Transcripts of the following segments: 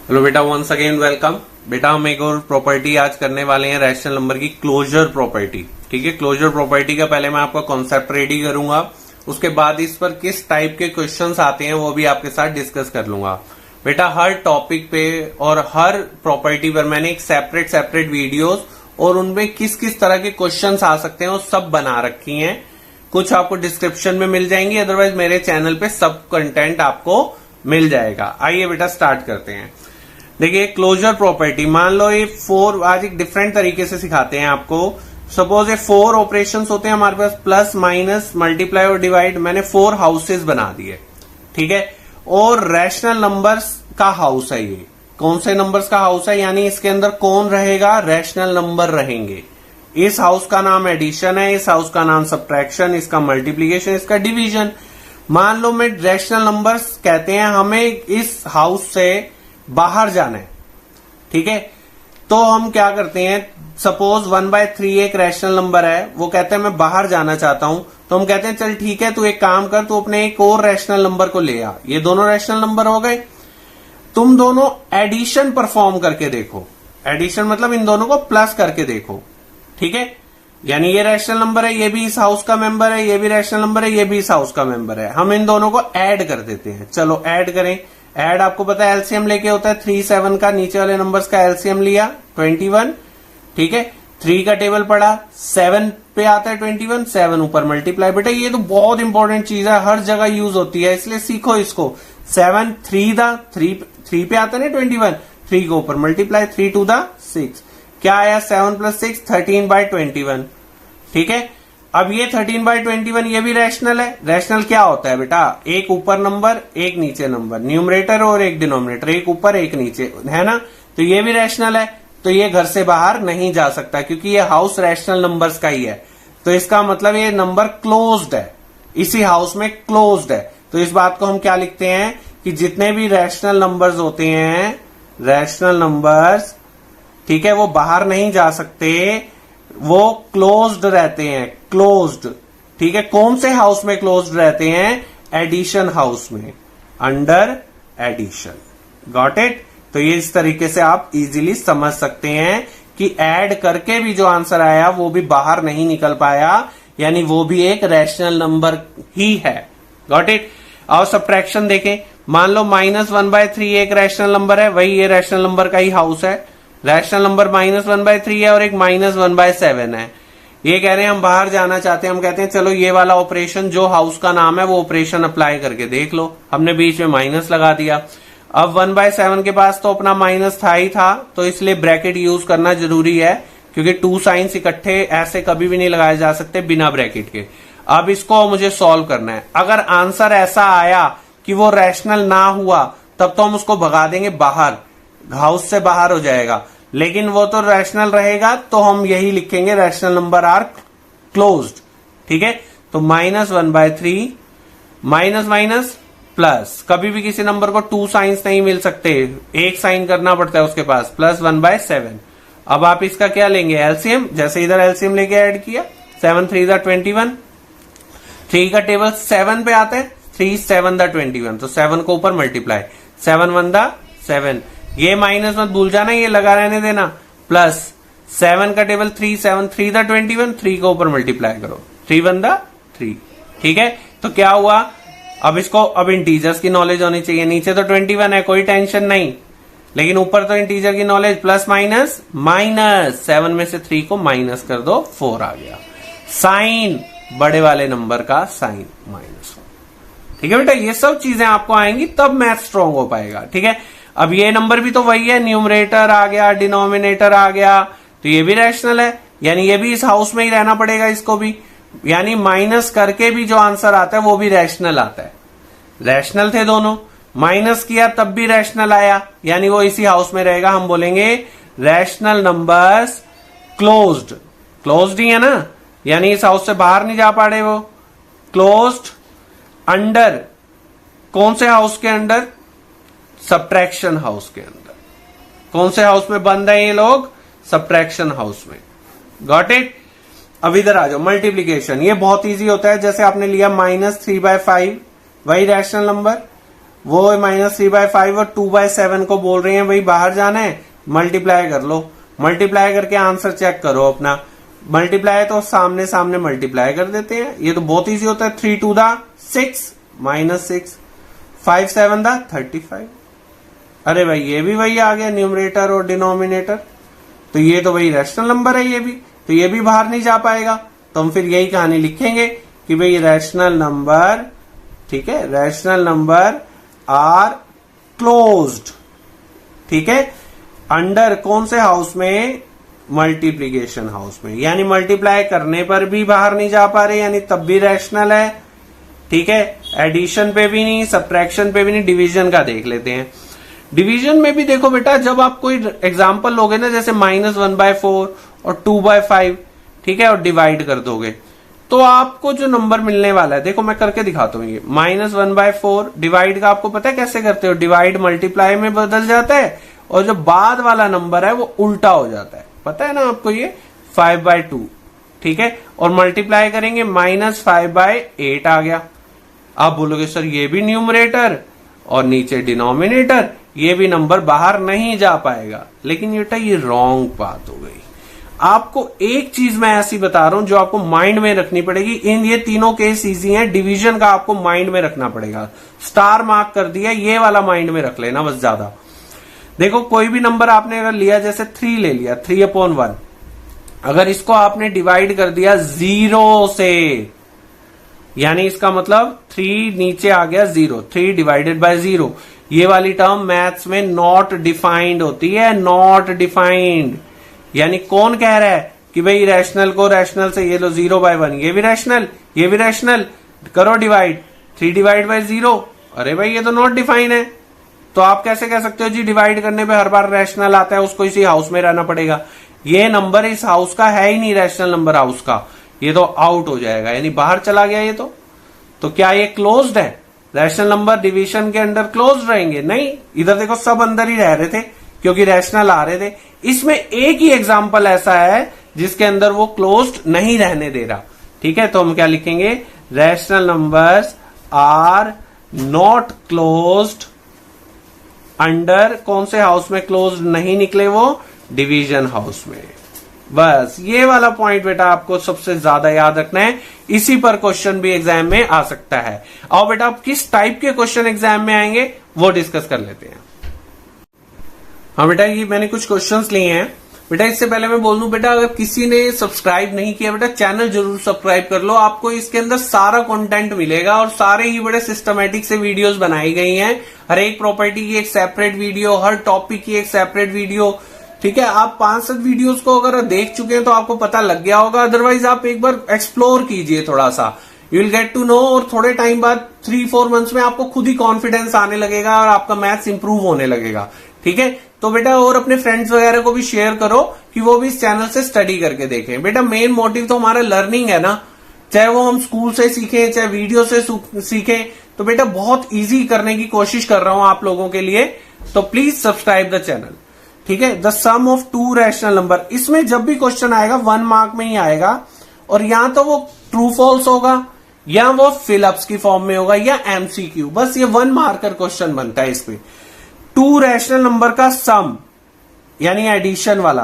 Hello बेटा, once again welcome. बेटा हम एक और प्रॉपर्टी आज करने वाले हैं, रैशनल नंबर की क्लोजर प्रॉपर्टी। ठीक है, क्लोजर प्रॉपर्टी का पहले मैं आपका कॉन्सेप्ट रेडी करूंगा, उसके बाद इस पर किस टाइप के क्वेश्चंस आते हैं वो भी आपके साथ डिस्कस कर लूंगा। बेटा हर टॉपिक पे और हर प्रॉपर्टी पर मैंने एक सेपरेट वीडियोस और उनमें किस किस तरह के क्वेश्चंस आ सकते हैं वो सब बना रखी हैं। कुछ आपको डिस्क्रिप्शन में मिल जाएंगी, अदरवाइज मेरे चैनल पे सब कंटेंट आपको मिल जाएगा। आइए बेटा स्टार्ट करते हैं। देखिए क्लोजर प्रॉपर्टी, मान लो ये 4, आज एक डिफरेंट तरीके से सिखाते हैं आपको। सपोज ये 4 ऑपरेशंस होते हैं हमारे पास, प्लस माइनस मल्टीप्लाई और डिवाइड। मैंने 4 हाउसेस बना दिए, ठीक है, और रैशनल नंबर्स का हाउस है ये। कौन से नंबर्स का हाउस है, यानी इसके अंदर कौन रहेगा, रैशनल नंबर रहेंगे। इस हाउस का नाम एडिशन है, इस हाउस का नाम सब्ट्रैक्शन, इसका मल्टीप्लीकेशन, इसका डिवीजन। मान लो मैं रैशनल नंबर्स कहते हैं, हमें इस हाउस से बाहर जाना है, ठीक है। तो हम क्या करते हैं, सपोज 1/3 एक रैशनल नंबर है, वो कहते हैं मैं बाहर जाना चाहता हूं, तो हम कहते हैं चल ठीक है, तू एक काम कर, तू अपने एक और रैशनल नंबर को ले आ। ये दोनों रैशनल नंबर हो गए। तुम दोनों एडिशन परफॉर्म करके देखो। एडिशन मतलब इन दोनों को प्लस करके देखो, ठीक है। यानी ये रैशनल नंबर है, ये भी इस हाउस का मेंबर है, ये भी रैशनल नंबर है, ये भी इस हाउस का मेंबर है। हम इन दोनों को ऐड कर देते हैं। चलो ऐड करें। ऐड आपको पता है एलसीएम लेके होता है 3, 7 का, नीचे वाले नंबर्स का एलसीएम लिया 21, ठीक है। 3 का टेबल पड़ा, 7 पे आता है 21, 7 ऊपर मल्टीप्लाई। बेटा ये तो बहुत इंपॉर्टेंट चीज है, हर जगह यूज होती है, इसलिए सीखो इसको। 7 3 पे आता है ना 21, 3 को ऊपर मल्टीप्लाई, 3 2 6। क्या आया, 7 + 6 13/21, ठीक है। अब ये 13/21 ये भी रैशनल है। रैशनल क्या होता है बेटा, एक ऊपर नंबर एक नीचे नंबर, न्यूमरेटर और एक डिनोमिनेटर, एक ऊपर एक नीचे, है ना। तो ये भी रैशनल है, तो ये घर से बाहर नहीं जा सकता क्योंकि ये हाउस रैशनल नंबर्स का ही है। तो इसका मतलब ये नंबर क्लोज्ड है, इसी हाउस में क्लोज्ड है। तो इस बात को हम क्या लिखते हैं कि जितने भी रैशनल नंबर्स होते हैं, रैशनल नंबर्स, ठीक है, वो बाहर नहीं जा सकते, वो क्लोज्ड रहते हैं, क्लोज्ड, ठीक है। कौन से हाउस में क्लोज्ड रहते हैं, एडिशन हाउस में, अंडर एडिशन। Got it. तो ये इस तरीके से आप इजीली समझ सकते हैं कि ऐड करके भी जो आंसर आया वो भी बाहर नहीं निकल पाया, यानी वो भी एक रैशनल नंबर ही है। Got it. और सब्ट्रैक्शन देखें, मान लो -1/3 एक रैशनल नंबर है, वही ये रैशनल नंबर का ही हाउस है। रैशनल नंबर -1/3 है और एक -1/7 है। ये कह रहे हैं हम बाहर जाना चाहते हैं, हम कहते हैं चलो ये वाला ऑपरेशन जो हाउस का नाम है वो ऑपरेशन अप्लाई करके देख लो। हमने बीच में माइनस लगा दिया। अब 1/7 के पास तो अपना माइनस था ही था, तो इसलिए ब्रैकेट यूज करना जरूरी है, क्योंकि 2 साइंस इकट्ठे ऐसे कभी भी नहीं लगाए जा सकते बिना ब्रैकेट के। अब इसको मुझे सॉल्व करना है। अगर आंसर ऐसा आया कि वो रैशनल ना हुआ, तब तो हम उसको भगा देंगे बाहर, हाउस से बाहर हो जाएगा। लेकिन वो तो रैशनल रहेगा, तो हम यही लिखेंगे, रैशनल नंबर आर क्लोज्ड, ठीक है। तो -1/3 माइनस माइनस प्लस, कभी भी किसी नंबर को 2 साइंस नहीं मिल सकते, एक साइन करना पड़ता है उसके पास, प्लस 1/7। अब आप इसका क्या लेंगे, एलसीएम। जैसे इधर एलसीएम लेके ऐड किया, 7 3 21, 3 का टेबल 7 पे आता है, 3 7 21, तो 7 को ऊपर मल्टीप्लाई, 7 1 7। ये माइनस मत भूल जाना, ये लगा रहने देना, प्लस 7 का टेबल 3 7 3 21, 3 को ऊपर मल्टीप्लाई करो, 3 1 3, ठीक है। तो क्या हुआ, अब इसको, अब इंटीजर्स की नॉलेज होनी चाहिए। नीचे तो 21 है, कोई टेंशन नहीं, लेकिन ऊपर तो इंटीजर की नॉलेज, प्लस माइनस माइनस, 7 में से 3 को माइनस कर दो, 4 आ गया। साइन, बड़े वाले नंबर का साइन -1, ठीक है बेटा। ये सब चीजें आपको आएंगी तब मैथ स्ट्रांग हो पाएगा, ठीक है। अब ये नंबर भी तो वही है, न्यूमरेटर आ गया, डिनोमिनेटर आ गया, तो ये भी रैशनल है, यानी ये भी इस हाउस में ही रहना पड़ेगा इसको भी, यानी माइनस करके भी जो आंसर आता है वो भी रैशनल आता है। रैशनल थे दोनों, माइनस किया तब भी रैशनल आया, यानी वो इसी हाउस में रहेगा। हम बोलेंगे रैशनल नंबर्स क्लोज्ड, क्लोज्ड ही है ना, यानी इस हाउस से बाहर नहीं जा पा रहे वो, क्लोज्ड अंडर, कौन से हाउस के अंडर, सब्ट्रैक्शन हाउस के अंदर। कौन से हाउस में बंद है ये लोग, सब्ट्रैक्शन हाउस में। Got it. अब इधर आ जाओ, मल्टीप्लीकेशन। ये बहुत इजी होता है, जैसे आपने लिया -3/5, वही रैशनल नंबर, वो -3/5 और 2/7 को बोल रहे हैं भाई बाहर जाना है, मल्टीप्लाई कर लो। मल्टीप्लाई करके आंसर चेक करो अपना। मल्टीप्लाई तो सामने सामने मल्टीप्लाई कर देते हैं, ये तो बहुत इजी होता है। 3 2 6 -6, 5 7 35। अरे भाई ये भी वही आ गया, न्यूमरेटर और डिनोमिनेटर, तो ये तो वही रैशनल नंबर है ये भी, तो ये भी बाहर नहीं जा पाएगा। तो हम फिर यही कहानी लिखेंगे कि भाई रैशनल नंबर, ठीक है, रैशनल नंबर आर क्लोज्ड, ठीक है, अंडर कौन से हाउस में, मल्टीप्लीकेशन हाउस में, यानी मल्टीप्लाई करने पर भी बाहर नहीं जा पा रहे, यानी तब भी रैशनल है, ठीक है। एडिशन पे भी नहीं, सब्ट्रैक्शन पे भी नहीं, डिवीजन का देख लेते हैं। डिवीजन में भी देखो बेटा, जब आप कोई एग्जांपल लोगे ना, जैसे -1/4 और 2/5, ठीक है, और डिवाइड कर दोगे, तो आपको जो नंबर मिलने वाला है, देखो मैं करके दिखाता हूं। ये -1/4 डिवाइड का आपको पता है कैसे करते हो, डिवाइड मल्टीप्लाई में बदल जाता है, और जो बाद वाला नंबर है वो उल्टा हो जाता है, पता है ना आपको, ये 5/2, ठीक है, और मल्टीप्लाई करेंगे -5/8 आ गया। आप बोलोगे सर ये भी न्यूमरेटर और नीचे डिनोमिनेटर, ये भी नंबर बाहर नहीं जा पाएगा, लेकिन बेटा ये रॉन्ग बात हो गई। आपको एक चीज मैं ऐसी बता रहा हूं जो आपको माइंड में रखनी पड़ेगी। इन ये तीनों केस इजी हैं, डिवीजन का आपको माइंड में रखना पड़ेगा। स्टार मार्क कर दिया, ये वाला माइंड में रख लेना बस ज्यादा। देखो कोई भी नंबर आपने अगर लिया, जैसे 3 ले लिया, 3/1, अगर इसको आपने डिवाइड कर दिया 0 से, यानी इसका मतलब 3 नीचे आ गया 0, 3 डिवाइडेड बाय 0, ये वाली टर्म मैथ्स में नॉट डिफाइंड होती है, नॉट डिफाइंड। यानी कौन कह रहा है कि भाई रैशनल को रैशनल से ये लो 0/1, ये भी रैशनल, ये भी रैशनल, करो डिवाइड, 3 डिवाइड बाय 0, अरे भाई ये तो नॉट डिफाइन है। तो आप कैसे कह सकते हो जी डिवाइड करने पे हर बार रैशनल आता है, उसको इसी हाउस में रहना पड़ेगा। ये नंबर इस हाउस का है ही नहीं, रैशनल नंबर हाउस का, ये तो आउट हो जाएगा, यानी बाहर चला गया ये तो क्या ये क्लोज्ड है? रैशनल नंबर डिवीजन के अंडर क्लोज्ड रहेंगे? नहीं, इधर देखो सब अंदर ही रह रहे थे क्योंकि रैशनल आ रहे थे। इसमें एक ही एग्जांपल ऐसा है जिसके अंदर वो क्लोज्ड नहीं रहने दे रहा, ठीक है। तो हम क्या लिखेंगे, rational numbers are not closed under कौन से हाउस में क्लोज्ड नहीं निकले, वो डिवीजन हाउस में। बस ये वाला पॉइंट बेटा आपको सबसे ज्यादा याद रखना है, इसी पर क्वेश्चन भी एग्जाम में आ सकता है। आओ बेटा आप किस टाइप के क्वेश्चन एग्जाम में आएंगे वो डिस्कस कर लेते हैं। हाँ बेटा, ये मैंने कुछ क्वेश्चंस लिए हैं बेटा। इससे पहले मैं बोल दूं बेटा, अगर किसी ने सब्सक्राइब नहीं किया बेटा, चैनल जरूर सब्सक्राइब कर लो। आपको इसके अंदर सारा कंटेंट मिलेगा और सारे ही बड़े सिस्टमेटिक से वीडियोस बनाई गई हैं। हर एक प्रॉपर्टी की एक सेपरेट वीडियो, हर टॉपिक की एक सेपरेट वीडियो, ठीक है। आप 5-7 वीडियोस को अगर देख चुके हैं तो आपको पता लग गया होगा, अदरवाइज आप एक बार एक्सप्लोर कीजिए थोड़ा सा, you will get to know. और थोड़े टाइम बाद 3-4 मंथ्स में आपको खुद ही कॉन्फिडेंस आने लगेगा और आपका मैथ्स इंप्रूव होने लगेगा, ठीक है। तो बेटा और अपने फ्रेंड्स वगैरह को भी शेयर करो कि वो भी इस चैनल से स्टडी करके देखें। बेटा मेन मोटिव तो हमारा लर्निंग है ना, चाहे वो हम स्कूल से सीखें चाहे वीडियो से सीखें, तो बेटा बहुत इजी करने की कोशिश कर रहा हूं आप लोगों के लिए। तो प्लीज सब्सक्राइब द चैनल, ठीक है। The sum of 2 rational number, इसमें जब भी क्वेश्चन आएगा 1 मार्क में ही आएगा, और या तो वो ट्रू फॉल्स होगा या वो फिलअप्स की फॉर्म में होगा या एमसीक्यू, बस ये 1 मार्कर क्वेश्चन बनता है इसमें। 2 रैशनल नंबर का सम यानी एडिशन वाला,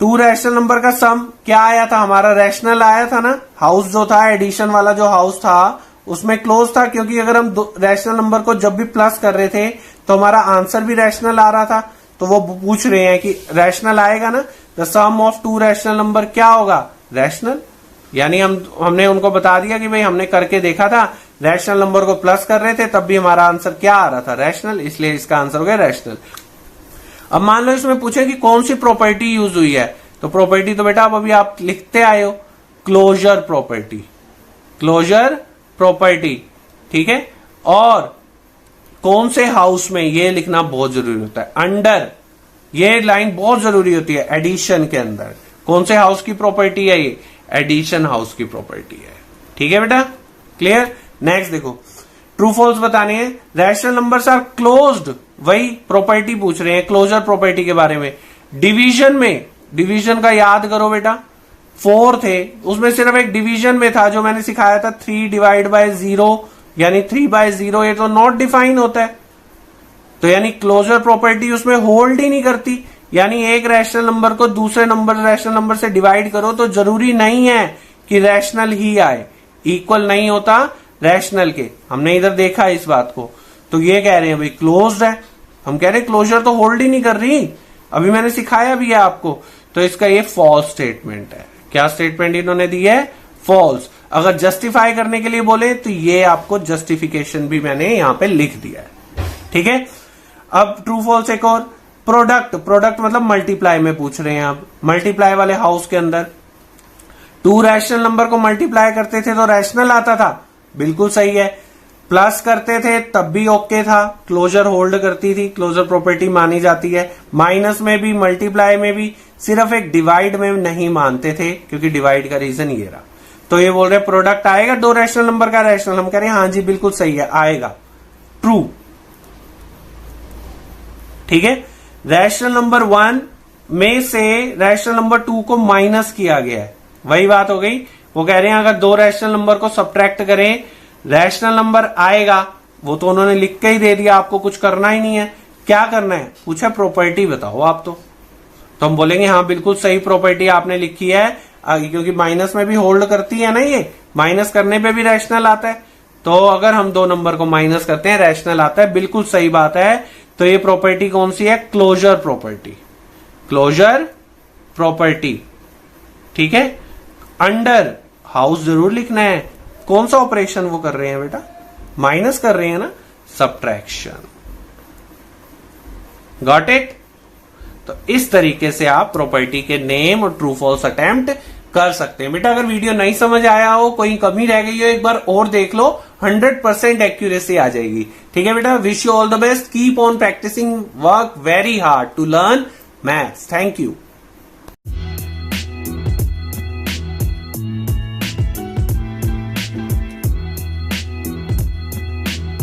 2 रैशनल नंबर का सम क्या आया था हमारा, रैशनल आया था ना। हाउस जो था, एडिशन वाला जो हाउस था उसमें क्लोज था, क्योंकि अगर हम रैशनल नंबर को जब भी प्लस कर रहे थे तो हमारा आंसर भी रैशनल आ रहा था। तो वो पूछ रहे हैं कि रैशनल आएगा ना, the sum of 2 rational number क्या होगा, रैशनल। यानी हमने उनको बता दिया कि भाई हमने करके देखा था, रैशनल नंबर को प्लस कर रहे थे तब भी हमारा आंसर क्या आ रहा था, रैशनल, इसलिए इसका आंसर हो गया रैशनल। अब मान लो इसमें पूछे कि कौन सी प्रॉपर्टी यूज हुई है, तो प्रॉपर्टी तो बेटा अभी आप लिखते आए हो, क्लोजर प्रॉपर्टी, क्लोजर प्रॉपर्टी, ठीक है। और कौन से हाउस में, ये लिखना बहुत जरूरी होता है। अंडर, ये लाइन बहुत जरूरी होती है। एडिशन के अंदर कौन से हाउस की प्रॉपर्टी है, ये एडिशन हाउस की प्रॉपर्टी है, ठीक है बेटा, क्लियर। नेक्स्ट देखो, ट्रू फॉल्स बताने हैं। रैशनल नंबर्स आर क्लोज्ड, वही प्रॉपर्टी पूछ रहे हैं, क्लोजर प्रॉपर्टी के बारे में। डिवीजन में, डिवीजन का याद करो बेटा, 4 थे, उसमें सिर्फ एक डिवीजन में था जो मैंने सिखाया था 3 डिवाइड बाय 0, यानी 3/0, ये तो नॉट डिफाइन होता है, तो यानी क्लोजर प्रॉपर्टी उसमें होल्ड ही नहीं करती। यानी एक रैशनल नंबर को दूसरे रैशनल नंबर से डिवाइड करो तो जरूरी नहीं है कि रैशनल ही आए, इक्वल नहीं होता रैशनल के। हमने इधर देखा इस बात को। तो ये कह रहे हैं भाई क्लोज्ड है, हम कह रहे हैं क्लोजर तो होल्ड ही नहीं कर रही, अभी मैंने सिखाया भी है आपको। तो इसका ये फॉल्स स्टेटमेंट है। क्या स्टेटमेंट इन्होंने दी है? फॉल्स। अगर जस्टिफाई करने के लिए बोले तो ये आपको जस्टिफिकेशन भी मैंने यहां पे लिख दिया है, ठीक है। अब ट्रू फॉल्स एक और, प्रोडक्ट मतलब मल्टीप्लाई में पूछ रहे हैं आप। मल्टीप्लाई वाले हाउस के अंदर टू रैशनल नंबर को मल्टीप्लाई करते थे तो रैशनल आता था, बिल्कुल सही है। प्लस करते थे तब भी ओके था, क्लोजर होल्ड करती थी, क्लोजर प्रॉपर्टी मानी जाती है। माइनस में भी मल्टीप्लाई में भी, सिर्फ एक डिवाइड में नहीं मानते थे, क्योंकि डिवाइड का रीजन ये रहा। तो ये बोल रहे प्रोडक्ट आएगा दो रैशनल नंबर का रैशनल, हम कह रहे हैं हाँ जी बिल्कुल सही है, आएगा, ट्रू, ठीक है। रैशनल नंबर 1 में से रैशनल नंबर 2 को माइनस किया गया है, वही बात हो गई। वो कह रहे हैं अगर दो रैशनल नंबर को सब्ट्रैक्ट करें रैशनल नंबर आएगा, वो तो उन्होंने लिख के ही दे दिया, आपको कुछ करना ही नहीं है। क्या करना है? पूछा प्रॉपर्टी बताओ आप, तो हम बोलेंगे हाँ बिल्कुल सही प्रॉपर्टी आपने लिखी है, क्योंकि माइनस में भी होल्ड करती है ना, ये माइनस करने पे भी रैशनल आता है। तो अगर हम दो नंबर को माइनस करते हैं रैशनल आता है, बिल्कुल सही बात है। तो ये प्रॉपर्टी कौन सी है? क्लोजर प्रॉपर्टी, क्लोजर प्रॉपर्टी, ठीक है। अंडर हाउस जरूर लिखना है। कौन सा ऑपरेशन वो कर रहे हैं बेटा? माइनस कर रहे हैं ना, सब्ट्रैक्शन। Got it? तो इस तरीके से आप प्रॉपर्टी के नेम और ट्रू फॉल्स अटेम्प्ट कर सकते हैं। बेटा अगर वीडियो नहीं समझ आया हो, कोई कमी रह गई हो, एक बार और देख लो, 100% एक्यूरेसी आ जाएगी, ठीक है बेटा। Wish you all the best, keep on practicing, work very hard to learn maths. Thank you.